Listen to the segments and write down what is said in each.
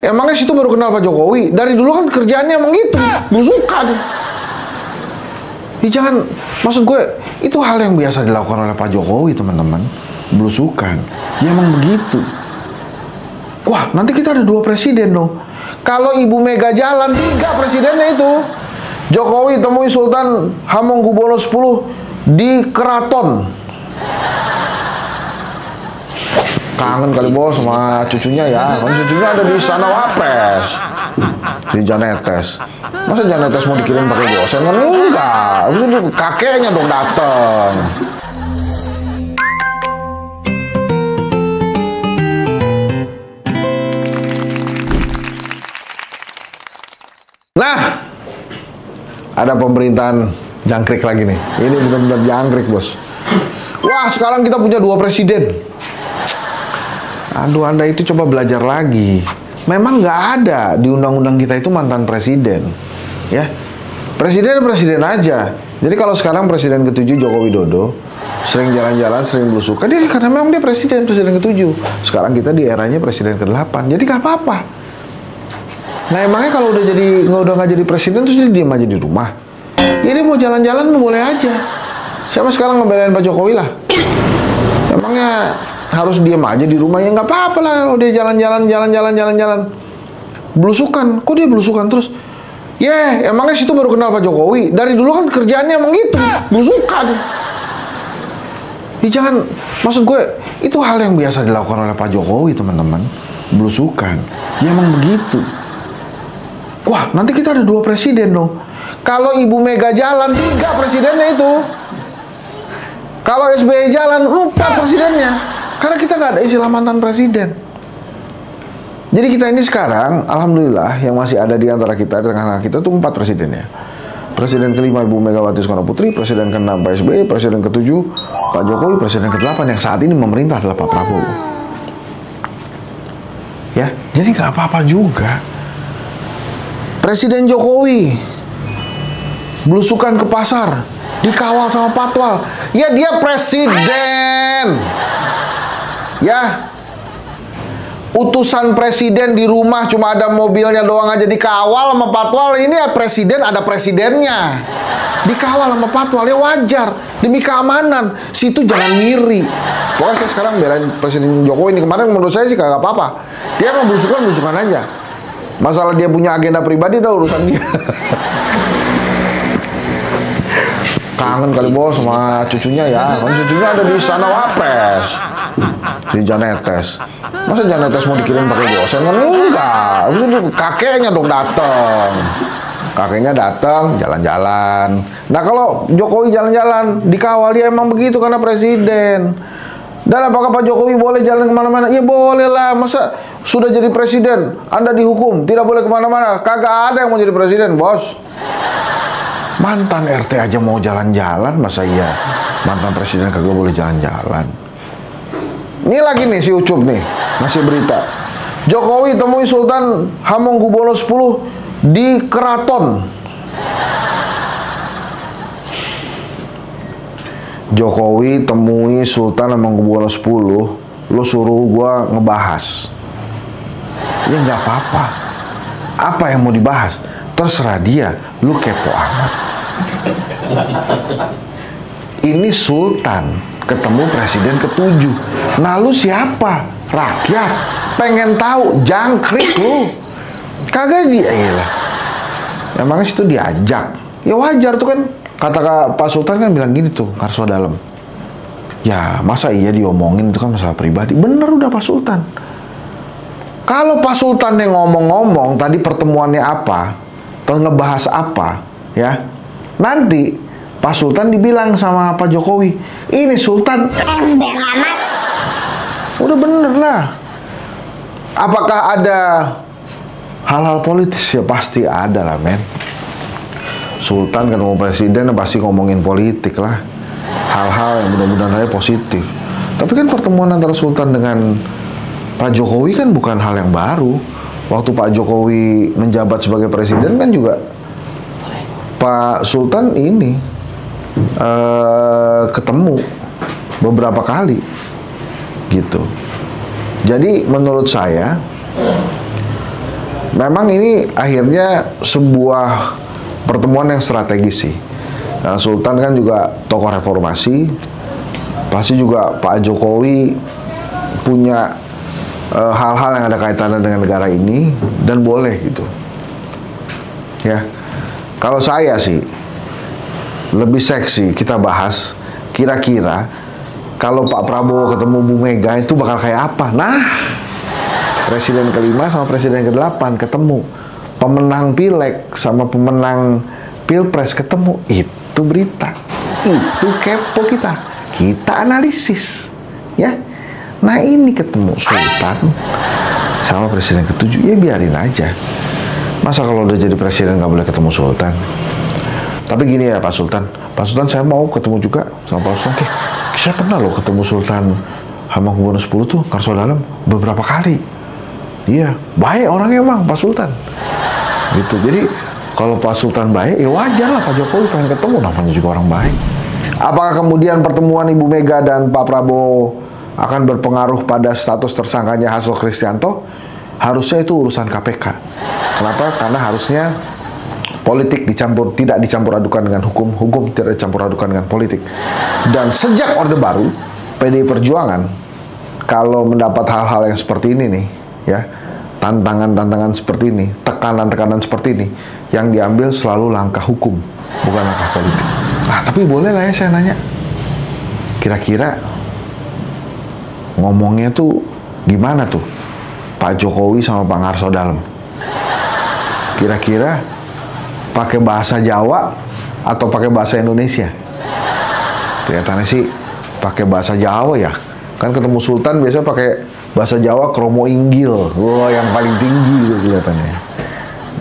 emangnya situ baru kenal Pak Jokowi? Dari dulu kan kerjaannya emang gitu, belusukan. Ya jangan, maksud gue, itu hal yang biasa dilakukan oleh Pak Jokowi, teman-teman. Belusukan. Ya emang begitu. Wah, nanti kita ada 2 presiden dong. Kalau Ibu Mega jalan, 3 presidennya itu. Jokowi temui Sultan Hamengkubuwono X di Keraton. Kangen kali bos sama cucunya ya. Kan cucunya ada di Istana Wapres. Di Janetes. Masa Janetes mau dikirim pakai dosen? Kan enggak. Habis itu kakeknya dong dateng. Nah, ada pemerintahan jangkrik lagi nih. Ini benar-benar jangkrik bos. Wah, sekarang kita punya 2 presiden. Aduh, Anda itu coba belajar lagi. Memang nggak ada di undang-undang kita itu mantan presiden, ya. Presiden aja. Jadi kalau sekarang presiden ke-7 Joko Widodo sering jalan-jalan, sering belusukan, dia karena memang dia presiden ke-7. Sekarang kita di eranya presiden ke-8. Jadi nggak apa-apa. Nah emangnya kalau udah nggak jadi presiden terus dia diam aja di rumah? Ini mau jalan-jalan boleh aja. Siapa sekarang ngebelain Pak Jokowi lah? Emangnya harus diam aja di rumah? Ya nggak apa-apa lah kalau dia jalan-jalan. Belusukan, kok dia belusukan terus? Emangnya situ baru kenal Pak Jokowi? Dari dulu kan kerjaannya emang gitu, belusukan. Ya jangan, maksud gue, itu hal yang biasa dilakukan oleh Pak Jokowi, teman-teman. Belusukan. Ya emang begitu. Wah, nanti kita ada 2 presiden dong. Kalau Ibu Mega jalan, 3 presidennya itu. Kalau SBY jalan, 4 presidennya. Karena kita nggak ada istilah mantan presiden. Jadi kita ini sekarang, alhamdulillah, yang masih ada di antara kita, di tengah-tengah kita tuh 4 presidennya. Presiden ke-5 Ibu Megawati Soekarno Putri, presiden ke-6 Pak SBY, presiden ke-7 Pak Jokowi, presiden ke-8 yang saat ini memerintah adalah Pak Prabowo. Ya, jadi nggak apa-apa juga. Presiden Jokowi belusukan ke pasar, dikawal sama patwal. Ya dia presiden. Ya, utusan presiden di rumah cuma ada mobilnya doang aja dikawal sama patwal. Ini presiden ada presidennya, dikawal sama patwal, ya wajar demi keamanan. Situ jangan ngiri. Pokoknya saya sekarang belain Presiden Jokowi ini. Kemarin menurut saya sih kagak apa-apa. Dia mau belusukan aja. Masalah dia punya agenda pribadi udah urusan dia. Kangen kali bos sama cucunya ya. Kan cucunya ada di Istana Wapres. Di Janetes. Masa Janetes mau dikirim pakai dosen? Kan enggak. Habis itu kakeknya dong dateng. Kakeknya datang jalan-jalan. Nah kalau Jokowi jalan-jalan dikawal, dia emang begitu karena presiden. Dan apakah Pak Jokowi boleh jalan kemana-mana? Ya boleh lah. Masa sudah jadi presiden Anda dihukum tidak boleh kemana-mana? Kagak ada yang mau jadi presiden bos. Mantan RT aja mau jalan-jalan, masa iya mantan presiden kagak boleh jalan-jalan? Ini lagi nih si Ucup nih ngasih berita. Jokowi temui Sultan Hamengkubuwono X di Keraton. Jokowi temui Sultan Hamengkubuwono X, lo suruh gua ngebahas. Ya nggak apa-apa. Apa yang mau dibahas? Terserah dia. Lu kepo amat. Ini Sultan ketemu presiden ke-7. Nah lu siapa? Rakyat. Pengen tahu, jangkrik lu. Kagak lah. Emangnya situ diajak. Ya wajar tuh kan. Kata Pak Sultan kan bilang gini tuh, Karso Dalem. Ya masa iya diomongin itu kan masalah pribadi. Bener udah Pak Sultan. Kalau Pak Sultan yang ngomong-ngomong tadi pertemuannya apa, atau ngebahas apa, ya nanti Pak Sultan dibilang sama Pak Jokowi, ini Sultan ember amat. Udah bener lah. Apakah ada hal-hal politis? Ya pasti ada lah men. Sultan ketemu presiden pasti ngomongin politik lah. Hal-hal yang mudah-mudahan aja positif. Tapi kan pertemuan antara Sultan dengan Pak Jokowi kan bukan hal yang baru. Waktu Pak Jokowi menjabat sebagai presiden kan juga Pak Sultan ini ketemu beberapa kali gitu. Jadi menurut saya memang ini akhirnya sebuah pertemuan yang strategis sih. Karena Sultan kan juga tokoh reformasi, pasti juga Pak Jokowi punya hal-hal yang ada kaitannya dengan negara ini dan boleh gitu. Ya, kalau saya sih lebih seksi kita bahas kira-kira kalau Pak Prabowo ketemu Bu Mega itu bakal kayak apa. Nah, presiden kelima sama presiden ke-8 ketemu, pemenang pileg sama pemenang pilpres ketemu, itu berita, itu kepo kita analisis ya. Nah ini ketemu Sultan sama presiden ke-7, ya biarin aja. Masa kalau udah jadi presiden nggak boleh ketemu Sultan? Tapi gini ya Pak Sultan saya mau ketemu juga sama Pak Sultan. Saya pernah loh ketemu Sultan Hamengkubuwono 10 tuh, Karso Dalem beberapa kali. Iya, baik orangnya emang Pak Sultan. Gitu. Jadi kalau Pak Sultan baik, ya wajar lah Pak Jokowi pengen ketemu, namanya juga orang baik. Apakah kemudian pertemuan Ibu Mega dan Pak Prabowo akan berpengaruh pada status tersangkanya Hasto Kristianto? Harusnya itu urusan KPK. Kenapa? Karena harusnya politik tidak dicampur adukan dengan hukum, hukum tidak dicampur adukan dengan politik. Dan sejak Orde Baru, PDI Perjuangan kalau mendapat hal-hal yang seperti ini nih, ya, tantangan-tantangan seperti ini, tekanan-tekanan seperti ini, yang diambil selalu langkah hukum, bukan langkah politik. Nah, tapi boleh lah ya saya nanya, kira-kira ngomongnya tuh gimana tuh Pak Jokowi sama Pak Karso Dalem? Kira-kira pakai bahasa Jawa atau pakai bahasa Indonesia? Kelihatannya sih pakai bahasa Jawa ya. Kan ketemu Sultan biasanya pakai bahasa Jawa kromo inggil. Wah, yang paling tinggi gitu kelihatannya.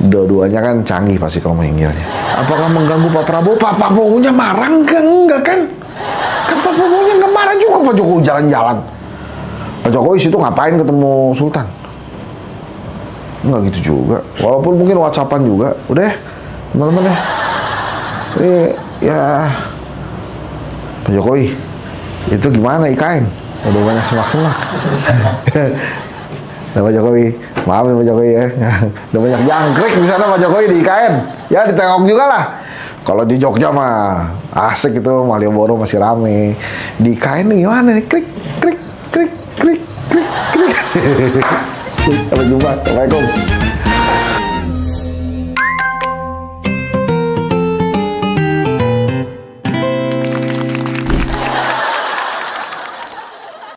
Dua-duanya kan canggih pasti kromo inggilnya. Apakah mengganggu Pak Prabowo? Pak Prabowo-nya marah enggak kan? Kan Pak Prabowo-nya enggak marah juga Pak Jokowi jalan-jalan. Pak Jokowi situ ngapain ketemu Sultan? Enggak gitu juga. Walaupun mungkin WhatsAppan juga. Udah ya, teman-teman ya. Ini ya Pak Jokowi, itu gimana IKN? Udah banyak semak-semak. Pak Jokowi, maaf nih Pak Jokowi ya. Udah banyak jangkrik di sana Pak Jokowi di IKN. Ya ditengok juga lah. Kalau di Jogja mah asik itu, Malioboro masih rame. Di IKN nih gimana nih? Krik, krik, krik, krik, krik, krik. Sampai jumpa. Assalamualaikum.